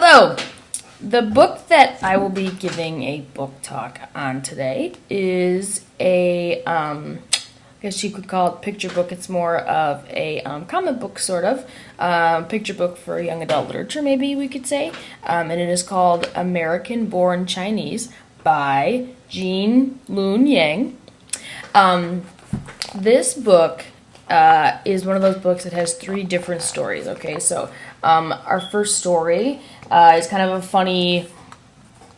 Hello. The book that I will be giving a book talk on today is I guess you could call it picture book. It's more of a comic book, sort of. Picture book for young adult literature, maybe we could say. And it is called American Born Chinese by Gene Luen Yang. This book is one of those books that has three different stories, okay? So our first story is kind of a funny,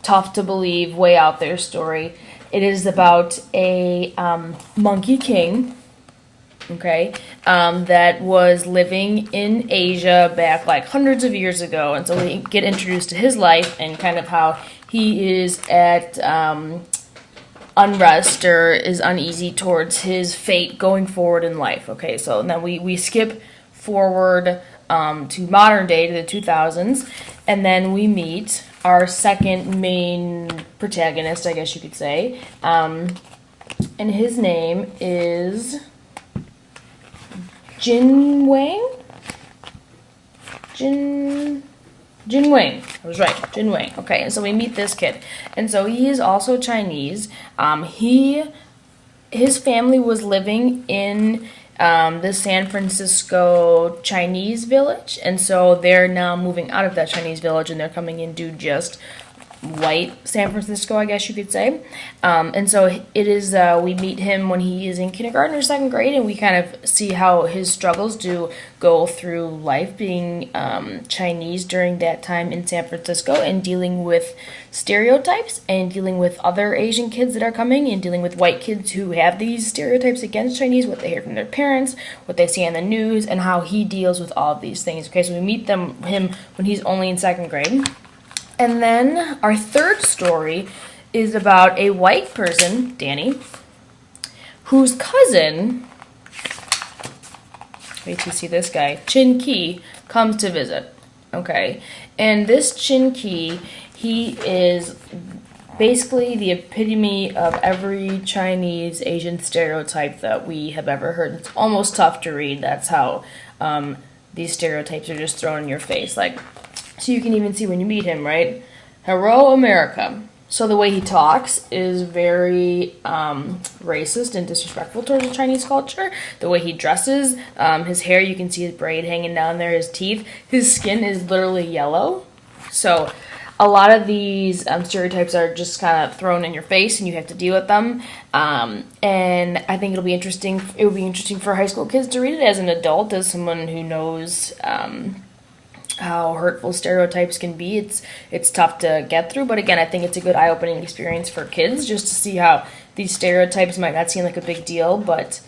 tough-to-believe, way out there story. It is about a monkey king, okay, that was living in Asia back like hundreds of years ago. And so we get introduced to his life and kind of how he is at unrest or is uneasy towards his fate going forward in life. Okay, so then we skip forward to modern day, to the 2000s, and then we meet our second main protagonist, I guess you could say, and his name is Jin Wang? Jin Wang. I was right. Jin Wang. Okay, and so we meet this kid. And so he is also Chinese. His family was living in the San Francisco Chinese village, and so they're now moving out of that Chinese village, and they're coming into just white San Francisco, I guess you could say. And so it is, we meet him when he is in kindergarten or second grade, and we kind of see how his struggles do go through life being Chinese during that time in San Francisco and dealing with stereotypes and dealing with other Asian kids that are coming and dealing with white kids who have these stereotypes against Chinese, what they hear from their parents, what they see on the news, and how he deals with all of these things. Okay, so we meet him when he's only in second grade. And then our third story is about a white person, Danny, whose cousin, wait till you see this guy, Chin Ki, comes to visit, okay? And this Chin Ki, he is basically the epitome of every Chinese Asian stereotype that we have ever heard. It's almost tough to read. That's how these stereotypes are just thrown in your face. Like, so you can even see when you meet him, right? Hello, America. So the way he talks is very racist and disrespectful towards the Chinese culture. The way he dresses, his hair, you can see his braid hanging down there, his teeth. His skin is literally yellow. So a lot of these stereotypes are just kind of thrown in your face, and you have to deal with them. And I think it'll be interesting. It would be interesting for high school kids to read it as an adult, as someone who knows how hurtful stereotypes can be. It's tough to get through, but again, I think it's a good eye-opening experience for kids just to see how these stereotypes might not seem like a big deal, but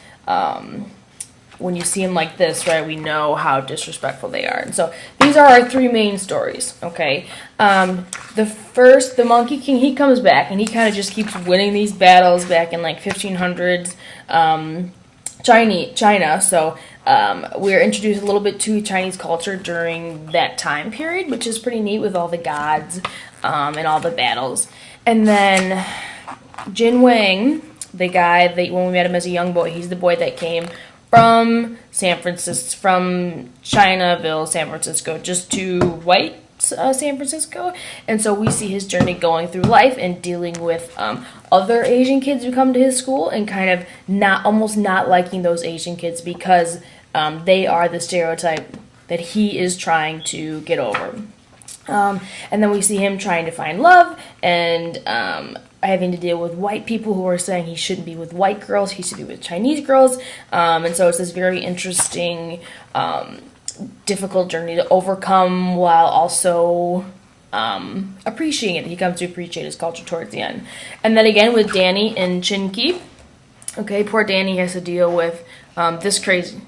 when you see them like this, right, we know how disrespectful they are. And so these are our three main stories, okay? The Monkey King, he comes back, and he kind of just keeps winning these battles back in like 1500s China, so we're introduced a little bit to Chinese culture during that time period, which is pretty neat with all the gods and all the battles. And then Jin Wang, the guy that when we met him as a young boy, he's the boy that came from San Francisco, from Chinaville, San Francisco, just to white San Francisco, and so we see his journey going through life and dealing with other Asian kids who come to his school and kind of almost not liking those Asian kids because they are the stereotype that he is trying to get over. And then we see him trying to find love and having to deal with white people who are saying he shouldn't be with white girls, he should be with Chinese girls, and so it's this very interesting difficult journey to overcome while also appreciating it. He comes to appreciate his culture towards the end. And then again with Danny and Chin Ki, okay, poor Danny has to deal with this crazy